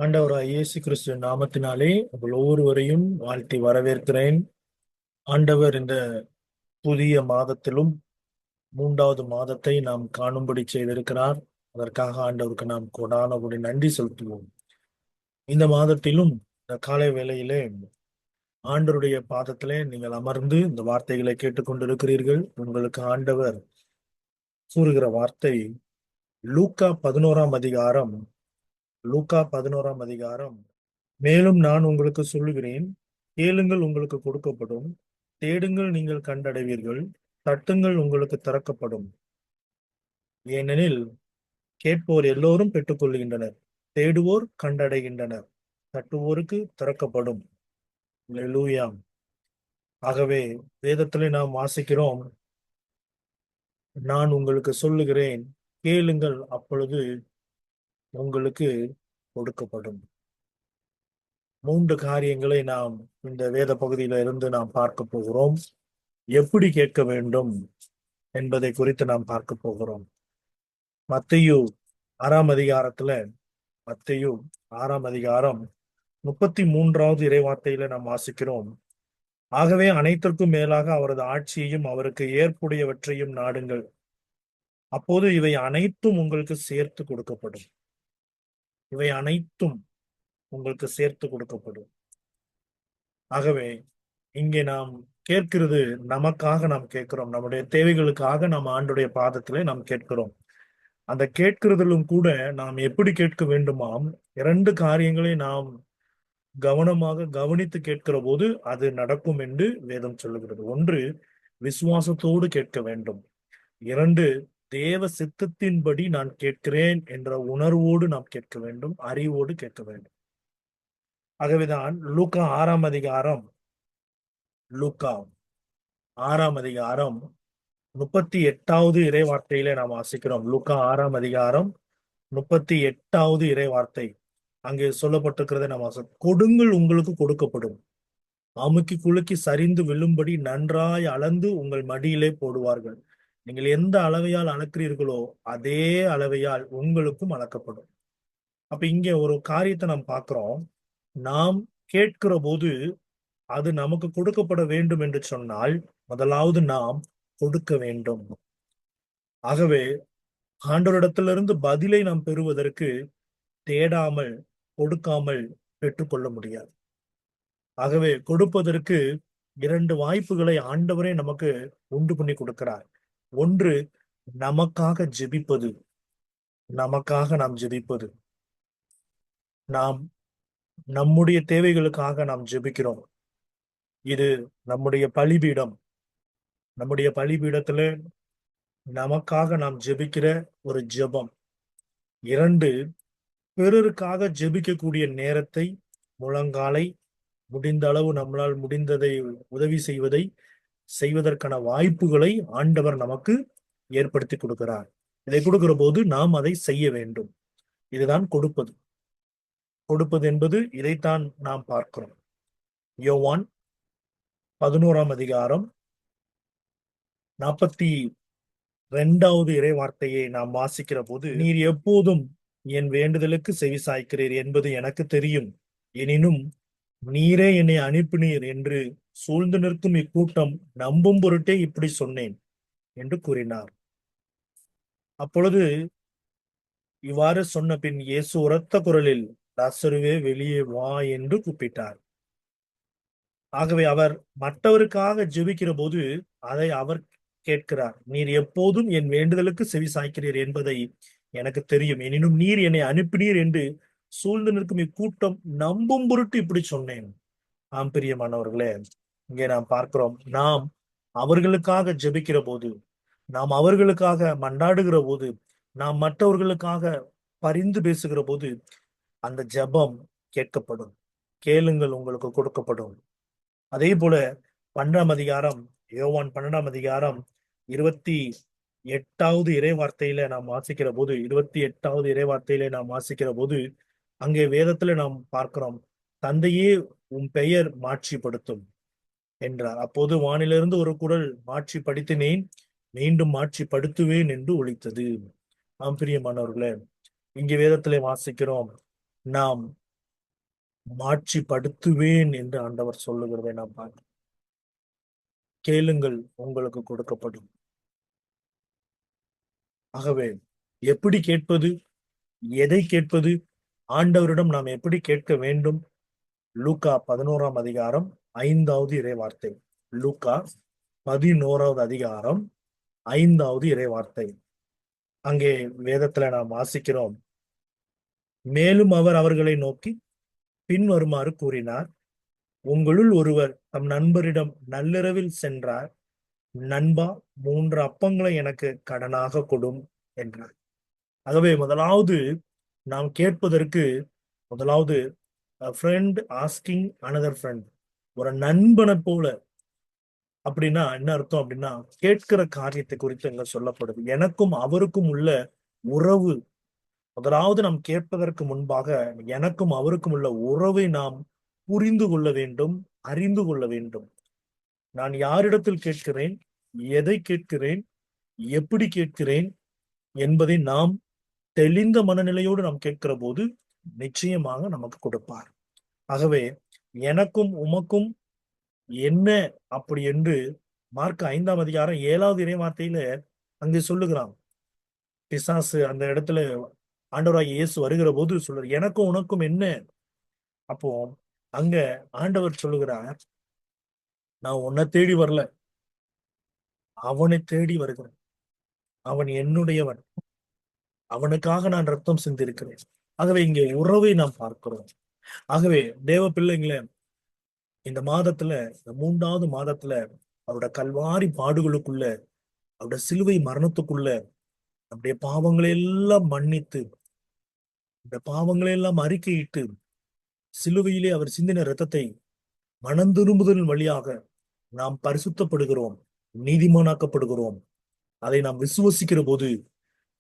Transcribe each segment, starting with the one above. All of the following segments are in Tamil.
ஆண்டவராய் இயேசு கிறிஸ்துவின் நாமத்தினாலே உங்கள் ஒவ்வொருவரையும் வாழ்த்தி வரவேற்கிறேன். ஆண்டவர் இந்த புதிய மாதத்திலும் 3வது மாதத்தை நாம் காணும்படி செய்திருக்கிறார். அதற்காக ஆண்டவருக்கு நாம் கொடான கொடி நன்றி செலுத்துவோம். இந்த மாதத்திலும் இந்த காலை வேளையிலே ஆண்டவருடைய பாதத்திலே நீங்கள் அமர்ந்து இந்த வார்த்தைகளை கேட்டுக்கொண்டிருக்கிறீர்கள். உங்களுக்கு ஆண்டவர் கூறுகிற வார்த்தை லூக்கா 11ஆம் அதிகாரம். லூக்கா 11ஆம் அதிகாரம். மேலும் நான் உங்களுக்கு சொல்லுகிறேன், கேளுங்கள் உங்களுக்கு கொடுக்கப்படும், தேடுங்கள் நீங்கள் கண்டடைவீர்கள், தட்டுங்கள் உங்களுக்கு திறக்கப்படும். ஏனெனில் கேட்போர் எல்லோரும் பெற்றுக்கொள்கின்றனர், தேடுவோர் கண்டடைகின்றனர், தட்டுவோருக்கு திறக்கப்படும். அல்லேலூயா. ஆகவே வேதத்திலே நாம் வாசிக்கிறோம், நான் உங்களுக்கு சொல்லுகிறேன், கேளுங்கள் அப்பொழுது உங்களுக்கு கொடுக்கப்படும். 3 காரியங்களை நாம் இந்த வேத பகுதியில இருந்து நாம் பார்க்க போகிறோம். எப்படி கேட்க வேண்டும் என்பதை குறித்து நாம் பார்க்க போகிறோம். மத்தேயு 6ஆம் அதிகாரத்துல மத்தேயு 6ஆம் அதிகாரம் 33வது இறைவார்த்தையில நாம் வாசிக்கிறோம். ஆகவே அனைத்திற்கும் மேலாக அவரது ஆட்சியையும் அவருக்கு ஏற்புடையவற்றையும் நாடுங்கள், அப்போது இவை அனைத்தும் உங்களுக்கு சேர்த்து கொடுக்கப்படும். இவை அனைத்தும் உங்களுக்கு சேர்த்து கொடுக்கப்படும். ஆகவே இங்கே நாம் கேட்கிறது நமக்காக நாம் கேட்கிறோம். நம்முடைய தேவைகளுக்காக நாம் ஆண்டுடைய பாதத்திலே நாம் கேட்கிறோம். அந்த கேட்கிறதிலும் கூட நாம் எப்படி கேட்க வேண்டுமாம், 2 காரியங்களை நாம் கவனமாக கவனித்து கேட்கிற போது அது நடக்கும் என்று வேதம் சொல்லுகிறது. ஒன்று, விசுவாசத்தோடு கேட்க வேண்டும். 2, தேவ சித்தத்தின்படி நான் கேட்கிறேன் என்ற உணர்வோடு நாம் கேட்க வேண்டும், அறிவோடு கேட்க வேண்டும். ஆகவேதான் லூக்கா 6ஆம் அதிகாரம் 38வது இறைவார்த்தையிலே நாம் வாசிக்கிறோம். லூக்கா 6ஆம் அதிகாரம் 38வது இறைவார்த்தை. அங்கே சொல்லப்பட்டிருக்கிறதை நாம் கொடுங்கள் உங்களுக்கு கொடுக்கப்படும், அமுக்கி குலுக்கி சரிந்து விழும்படி நன்றாய் அளந்து உங்கள் மடியிலே போடுவார்கள். நீங்கள் எந்த அளவையால் அளக்கிறீர்களோ அதே அளவையால் உங்களுக்கும் அளக்கப்படும். அப்ப இங்க ஒரு காரியத்தை நாம் பார்க்கிறோம். நாம் கேட்கிற போது அது நமக்கு கொடுக்கப்பட வேண்டும் என்று சொன்னால் முதலாவது நாம் கொடுக்க வேண்டும். ஆகவே ஆண்டவரிடத்திலிருந்து பதிலை நாம் பெறுவதற்கு தேடாமல் கொடுக்காமல் பெற்றுக்கொள்ள முடியாது. ஆகவே கொடுப்பதற்கு 2 வாய்ப்புகளை ஆண்டவரே நமக்கு உண்டு பண்ணி கொடுக்கிறார். ஒன்று, நமக்காக ஜெபிப்பது. நமக்காக நாம் ஜெபிப்பது. நாம் நம்முடைய தேவைகளுக்காக நாம் ஜெபிக்கிறோம். இது நம்முடைய பலிபீடம். நம்முடைய பலிபீடத்துல நமக்காக நாம் ஜெபிக்கிற ஒரு ஜெபம். 2, பிறருக்காக ஜெபிக்கக்கூடிய நேரத்தை, முழங்காலை முடிந்த அளவு நம்மளால் முடிந்ததை உதவி செய்வதற்கான வாய்ப்புகளை ஆண்டவர் நமக்கு ஏற்படுத்தி கொடுக்கிறார். இதை கொடுக்கிற போது நாம் அதை செய்ய வேண்டும். இதுதான் கொடுப்பது. கொடுப்பது என்பது இதைத்தான் நாம் பார்க்கிறோம். யோவான் 11ஆம் அதிகாரம் 42வது இறைவார்த்தையை நாம் வாசிக்கிற போது, நீர் எப்போதும் என் வேண்டுதலுக்கு செவிசாய்க்கிறீர் என்பது எனக்கு தெரியும். எனினும் நீரே என்னை அனுப்பினீர் என்று சூழ்ந்து நிற்கும் இக்கூட்டம் நம்பும் பொருட்டே இப்படி சொன்னேன் என்று கூறினார். அப்பொழுது இவ்வாறு சொன்ன பின் இயேசு உரத்த குரலில், லாசருவே வெளியே வா என்று கூப்பிட்டார். ஆகவே அவர் மற்றவருக்காக ஜெபிக்கிற போது அதை அவர் கேட்கிறார். நீர் எப்போதும் என் வேண்டுதலுக்கு செவி சாய்க்கிறீர் என்பதை எனக்கு தெரியும். எனினும் நீர் என்னை அனுப்பினீர் என்று சூழ்ந்து நிற்கும் இக்கூட்டம் நம்பும் பொருட்டு இப்படி சொன்னேன். ஆம் பிரியமானவர்களே, இங்கே நாம் பார்க்கிறோம், நாம் அவர்களுக்காக ஜெபிக்கிற போது, நாம் அவர்களுக்காக மன்றாடுகிற போது, நாம் மற்றவர்களுக்காக பரிந்து பேசுகிற போது அந்த ஜெபம் கேட்கப்படும். கேளுங்கள் உங்களுக்கு கொடுக்கப்படும். அதே போல 12ஆம் அதிகாரம், யோவான் 12ஆம் அதிகாரம் 28வது இறைவார்த்தையில நாம் வாசிக்கிற போது 28வது இறைவார்த்தையில நாம் வாசிக்கிற போது அங்கே வேதத்துல நாம் பார்க்கிறோம், தந்தையே உன் பெயர் மாட்சிப்படுத்தும் என்றார். அப்போது வானிலிருந்து ஒரு குரல், மாட்சிப்படுத்தினேன், மீண்டும் மாட்சிப்படுத்துவேன் என்று ஒலித்தது. ஆம் பிரியமானவர்களே, இங்கே வேதத்திலே வாசிக்கிறோம், நாம் மாட்சிப்படுத்துவேன் என்று ஆண்டவர் சொல்லுகிறதை நாம் பார்க்கிறோம். கேளுங்கள், உங்களுக்கு கொடுக்கப்படும். ஆகவே எப்படி கேட்பது, எதை கேட்பது, ஆண்டவரிடம் நாம் எப்படி கேட்க வேண்டும்? லூக்கா 11ஆம் அதிகாரம் 5வது இறைவார்த்தை. லூக்கா 11வது அதிகாரம் 5வது இறைவார்த்தை. அங்கே வேதத்துல நாம் வாசிக்கிறோம். மேலும் அவர் அவர்களை நோக்கி பின்வருமாறு கூறினார்: உங்களுள் ஒருவர் தம் நண்பரிடம் நள்ளிரவில் சென்றார், நண்பா, 3 அப்பங்களை எனக்கு கடனாக கொடும் என்றார். ஆகவே முதலாவது நாம் கேட்பதற்கு, முதலாவது ஃப்ரெண்ட் ஆஸ்கிங் அனதர் ஃப்ரெண்ட், ஒரு நண்பனை போல. அப்படின்னா என்ன அர்த்தம்? அப்படின்னா கேட்கிற காரியத்தை குறித்து அங்க சொல்லப்படுது. எனக்கும் அவருக்கும் உள்ள உறவு, முதலாவது நாம் கேட்பதற்கு முன்பாக எனக்கும் அவருக்கும் உள்ள உறவை நாம் புரிந்து கொள்ள வேண்டும், அறிந்து கொள்ள வேண்டும். நான் யாரிடத்தில் கேட்கிறேன், எதை கேட்கிறேன், எப்படி கேட்கிறேன் என்பதை நாம் தெளிந்த மனநிலையோடு நாம் கேட்கிற போது நிச்சயமாக நமக்கு கொடுப்பார். ஆகவே எனக்கும் உமக்கும் என்ன அப்படி என்று மார்க் 5ஆம் அதிகாரம் 7வது இறைவார்த்தையில அங்கே சொல்லுகிறான். பிசாசு அந்த இடத்துல ஆண்டவராகிய இயேசு வருகிற போது சொல்றார், எனக்கும் உனக்கும் என்ன? அப்போ அங்க ஆண்டவர் சொல்லுகிறார், நான் உன்னை தேடி வரல, அவனை தேடி வருகிறேன். அவன் என்னுடையவன், அவனுக்காக நான் ரத்தம் சிந்திருக்கிறேன். ஆகவே இங்கே உறவை நாம் பார்க்கிறோம். ஆகவே தேவ பிள்ளைங்களே, இந்த மாதத்துல, இந்த 3வது மாதத்துல அவருடைய கல்வாரி பாடுகளுக்குள்ள, அவருடைய சிலுவை மரணத்துக்குள்ள நம்முடைய பாவங்களை எல்லாம் மன்னித்து, இந்த பாவங்களை எல்லாம் அறிக்கையிட்டு, சிலுவையிலே அவர் சிந்தின இரத்தத்தை மனந்திரும்புதலின் வழியாக நாம் பரிசுத்தப்படுகிறோம், நீதிமானாக்கப்படுகிறோம். அதை நாம் விசுவசிக்கிற போது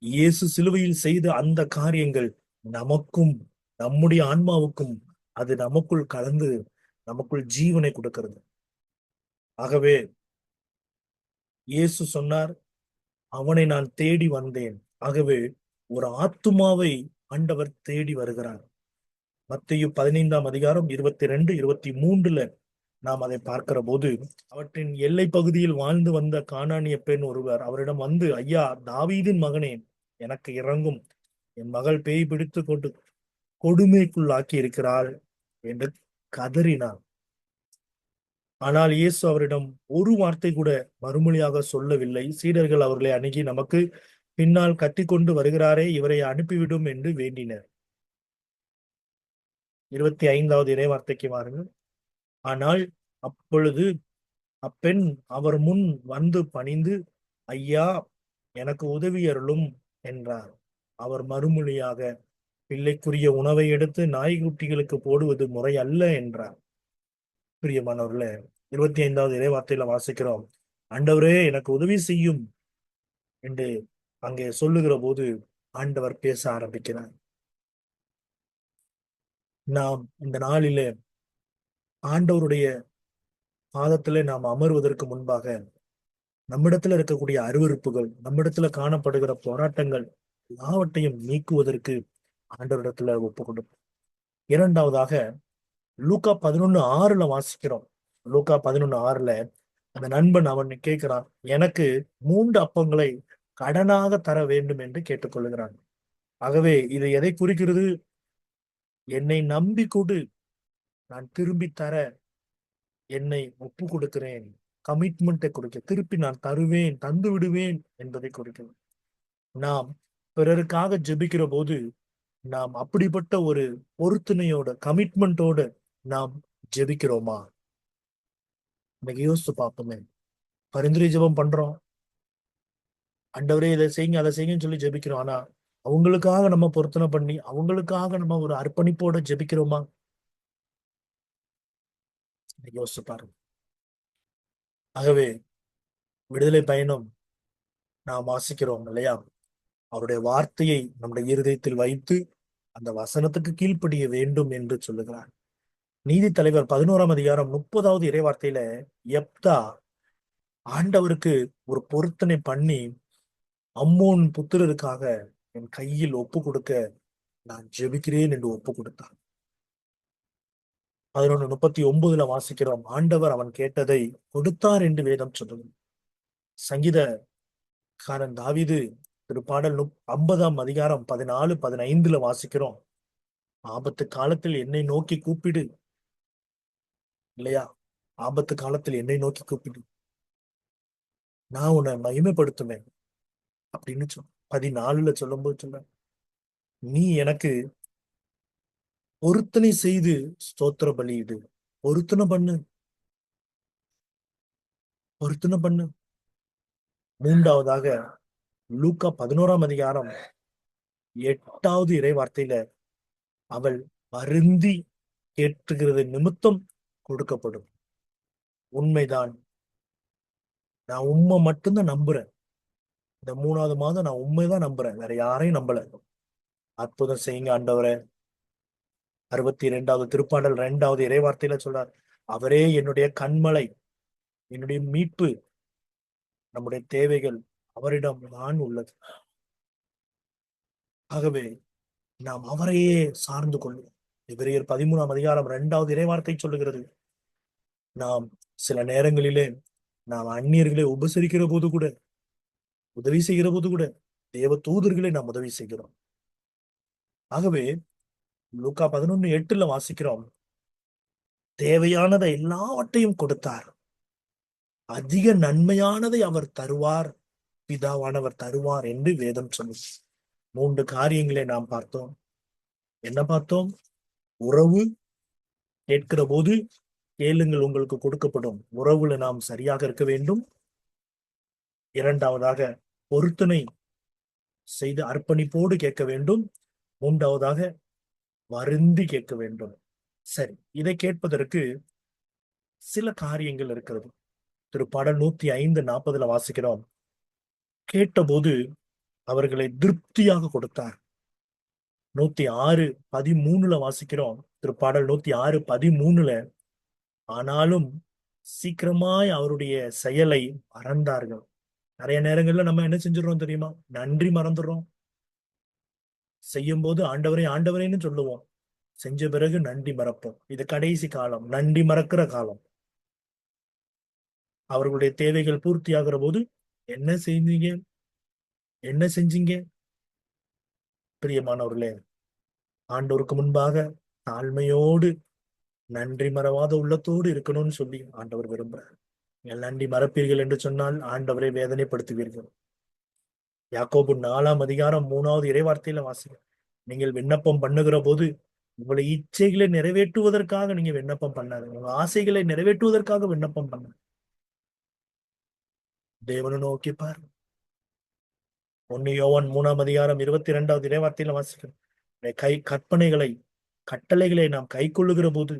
இயேசு சிலுவையில் செய்த அந்த காரியங்கள் நமக்கும், நம்முடைய ஆன்மாவுக்கும் அது நமக்குள் கலந்து நமக்குள் ஜீவனை கொடுக்கிறது. ஆகவே இயேசு சொன்னார், அவனை நான் தேடி வந்தேன். ஆகவே ஒரு ஆத்துமாவை ஆண்டவர் தேடி வருகிறார். மத்தேயு 15ஆம் அதிகாரம் 22, 23ல நாம் அதை பார்க்கிற போது, அவற்றின் எல்லை பகுதியில் வாழ்ந்து வந்த கானானிய பெண் ஒருவர் அவரிடம் வந்து, ஐயா, தாவீதின் மகனே, எனக்கு இறங்கும், என் மகள் பேய் பிடித்து கொண்டு கொடுமைக்குள்ளாக்கி இருக்கிறாள் என்று கதறினார். ஆனால் இயேசு அவரிடம் ஒரு வார்த்தை கூட மறுமொழியாக சொல்லவில்லை. சீடர்கள் அவர்களை அணுகி, நமக்கு பின்னால் கட்டிக்கொண்டு வருகிறாரே, இவரை அனுப்பிவிடும் என்று வேண்டினர். 25வது இறைவார்த்தைக்கு வாருங்கள். ஆனால் அப்பொழுது அப்பெண் அவர் முன் வந்து பணிந்து, ஐயா, எனக்கு உதவி அருளும் என்றார். அவர் மறுமொழியாக, பிள்ளைக்குரிய உணவை எடுத்து நாய்க்குட்டிகளுக்கு போடுவது முறை அல்ல என்றார். பிரியமானவர்களே, 25வது இறைவார்த்தையில வாசிக்கிறோம், ஆண்டவரே எனக்கு உதவி செய்யும் என்று அங்கே சொல்லுகிற போது ஆண்டவர் பேச ஆரம்பிக்கிறார். நாம் இந்த நாளிலே ஆண்டவருடைய பாதத்திலே நாம் அமர்வதற்கு முன்பாக நம்மிடத்துல இருக்கக்கூடிய அருவருப்புகள், நம்மிடத்துல காணப்படுகிற போராட்டங்கள் எல்லாவற்றையும் நீக்குவதற்கு ஆண்டவரிடத்துல ஒப்பு கொடுப்போம். இரண்டாவதாக லூக்கா 11:6ல வாசிக்கிறோம். லூக்கா 11:6ல அந்த நண்பன் அவன் கேட்கிறான், எனக்கு 3 அப்பங்களை கடனாக தர வேண்டும் என்று கேட்டுக்கொள்கிறான். ஆகவே இது எதை குறிக்கிறது? என்னை நம்பி கொடு, நான் திரும்பி தர என்னை ஒப்பு கொடுக்கிறேன், கமிட்மெண்ட்டை கொடுக்க, திருப்பி நான் தருவேன், தந்து விடுவேன் என்பதை குறிக்கிறது. நாம் பிறருக்காக ஜெபிக்கிற போது நாம் அப்படிப்பட்ட ஒரு பொருத்தனையோட, கமிட்மெண்டோட நாம் ஜெபிக்கிறோமா? இன்னைக்கு யோசிச்சு பார்ப்போமே. பரிந்துரை ஜெபம் பண்றோம், ஆண்டவரே இதை செய்யுங்க அதை செய்யுங்கன்னு சொல்லி ஜெபிக்கிறோம். ஆனா அவங்களுக்காக நம்ம பொருத்தனை பண்ணி, அவங்களுக்காக நம்ம ஒரு அர்ப்பணிப்போட ஜெபிக்கிறோமா? இன்னைக்கு யோசிச்சு பாருங்க. ஆகவே விடுதலை பயணம் நாம் வாசிக்கிறோம் இல்லையா? அவருடைய வார்த்தையை நம்முடைய இருதயத்தில் வைத்து அந்த வசனத்துக்கு கீழ்ப்படிய வேண்டும் என்று சொல்லுகிறார். நீதித்தலைவர் 11ஆம் அதிகாரம் 30வது இறைவார்த்தையில யெப்தா ஆண்டவருக்கு ஒரு பொருத்தனை பண்ணி, அம்மோன் புத்திரருக்காக என் கையில் ஒப்பு கொடுக்க நான் ஜெபிக்கிறேன் என்று ஒப்பு கொடுத்தான். 11:39 வாசிக்கிறோம். ஆண்டவர் அவன் கேட்டதை கொடுத்தார் என்று வேதம் சொல்லுது. சங்கீதக்காரன் தாவீது திருப்பாடல் 50ஆம் அதிகாரம் 14, 15 வாசிக்கிறோம். ஆபத்து காலத்தில் என்னை நோக்கி கூப்பிடு, இல்லையா? ஆபத்து காலத்தில் என்னை நோக்கி கூப்பிடு, நான் உன்னை மகிமைப்படுத்துவேன் அப்படின்னு 14 சொல்லும்போது சொல்ல, நீ எனக்கு பொருத்தனை செய்து ஸ்தோத்திர பலியிடு. பொருத்தனை பண்ணு, பொருத்தனை பண்ணு. மூன்றாவதாக லூக்கா 11ஆம் அதிகாரம் 8வது இறை வார்த்தையில, அவள் வருந்தி கேட்டுகிறது நிமித்தம் கொடுக்கப்படும். உண்மைதான். நான் உண்மை மட்டும்தான் நம்புறேன். இந்த 3வது மாதம் நான் உண்மைதான் நம்புறேன், வேற யாரையும் நம்பல. அற்புதம் செய்யுங்க ஆண்டவரே. 62வது திருப்பாடல் 2வது இறை வார்த்தையில சொல்றார், அவரே என்னுடைய கண்மலை, என்னுடைய மீட்பு. நம்முடைய தேவைகள் அவரிடம் தான் உள்ளது. ஆகவே நாம் அவரையே சார்ந்து கொள்வோம். எபிரேயர் 13ஆம் அதிகாரம் 2வது இறைவார்த்தை சொல்லுகிறது, நாம் சில நேரங்களிலே நாம் அந்நியர்களை உபசரிக்கிற போது கூட, உதவி செய்கிற போது கூட தேவ தூதர்களை நாம் உதவி செய்கிறோம். ஆகவே லூக்கா 11:8 வாசிக்கிறோம், தேவையானதை எல்லாவற்றையும் கொடுத்தார், அதிக நன்மையானதை அவர் தருவார், பிதாவானவர் தருவார் என்று வேதம் சொல்லுது. 3 காரியங்களை நாம் பார்த்தோம். என்ன பார்த்தோம்? உறவு, கேட்கிற போது கேளுங்கள் உங்களுக்கு கொடுக்கப்படும். உறவுல நாம் சரியாக இருக்க வேண்டும். இரண்டாவதாக பொருத்தனை செய்து அர்ப்பணிப்போடு கேட்க வேண்டும். மூன்றாவதாக வருந்தி கேட்க வேண்டும். சரி, இதை கேட்பதற்கு சில காரியங்கள் இருக்கிறது. திருப்பாடல் 105:40 வாசிக்கிறோம், கேட்டபோது அவர்களை திருப்தியாக கொடுத்தார். 106:13 வாசிக்கிறோம். திருப்பாடல் 106:13, ஆனாலும் சீக்கிரமாய் அவருடைய செயலை மறந்தார்கள். நிறைய நேரங்கள்ல நம்ம என்ன செஞ்சிடறோம் தெரியுமா? நன்றி மறந்துடுறோம். செய்யும் போது ஆண்டவரே ஆண்டவரேன்னு சொல்லுவோம், செஞ்ச பிறகு நன்றி மறப்போம். இது கடைசி காலம், நன்றி மறக்கிற காலம். அவர்களுடைய தேவைகள் பூர்த்தி ஆகிற போது என்ன செஞ்சீங்க, என்ன செஞ்சீங்க? பிரியமானவர்களே, ஆண்டவருக்கு முன்பாக தாழ்மையோடு நன்றி மறவாத உள்ளத்தோடு இருக்கணும்னு சொல்லி ஆண்டவர் விரும்புறார். நீங்கள் நன்றி மறப்பீர்கள் என்று சொன்னால் ஆண்டவரை வேதனைப்படுத்துவீர்கள். யாக்கோபு 4ஆம் அதிகாரம் 3வது இறைவார்த்தையில வாசிங்க, நீங்கள் விண்ணப்பம் பண்ணுகிற போது உங்களை இச்சைகளை நிறைவேற்றுவதற்காக நீங்க விண்ணப்பம் பண்ணாது, உங்க ஆசைகளை நிறைவேற்றுவதற்காக விண்ணப்பம் பண்ண. தேவனை நோக்கி பாரு. 1 யோவான் 3ஆம் அதிகாரம் 22வது இறைவார்த்தையில வாசிக்கிறோம், கற்பனைகளை கட்டளைகளை நாம் கை கொள்ளுகிற போது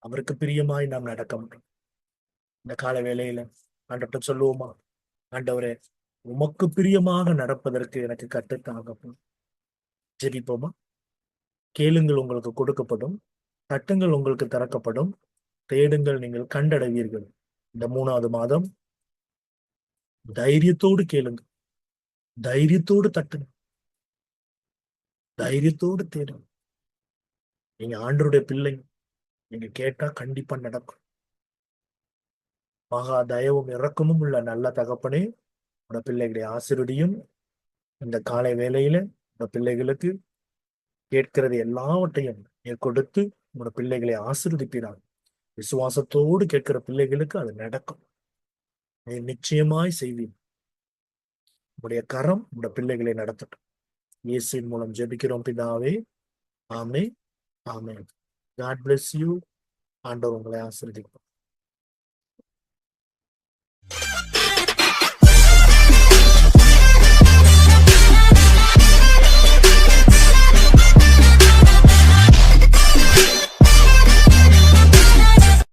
அவருக்கு பிரியமாய் நாம் நடக்க முடியும். இந்த கால வேளையில ஆண்டவர்கிட்ட சொல்லுவோமா, ஆண்டவரே உமக்கு பிரியமாக நடப்பதற்கு எனக்கு கற்றுத்தாங்க. ஜெபிப்போமா? கேளுங்கள் உங்களுக்கு கொடுக்கப்படும், தட்டுங்கள் உங்களுக்கு திறக்கப்படும், தேடுங்கள் நீங்கள் கண்டடைவீர்கள். இந்த 3வது மாதம் தைரியத்தோடு கேளுங்க, தைரியத்தோடு தட்டுங்க, தைரியத்தோடு தேடுங்க. நீங்க ஆண்டவருடைய பிள்ளை, நீங்க கேட்டா கண்டிப்பா நடக்கும். மகா தயவும் இரக்கமும் உள்ள நல்ல தகப்பனே, உட பிள்ளைகளை ஆசீர்வதியும். இந்த காலை வேளையில உட பிள்ளைகளுக்கு கேட்கிறது எல்லாவற்றையும் நீர் கொடுத்து உட பிள்ளைகளை ஆசீர்வதிப்பீராக. விசுவாசத்தோடு கேட்கிற பிள்ளைகளுக்கு அது நடக்கும். நீர் நிச்சயமாய் செய்வீர். உடைய கரம் உட பிள்ளைகளை நடத்தட்டும். இயேசுவின் மூலம் ஜெபிக்கிறோம் பிதாவே. ஆமென், ஆமென். God bless you. ஆண்டவர் உங்களை ஆசீர்வதிப்பார்.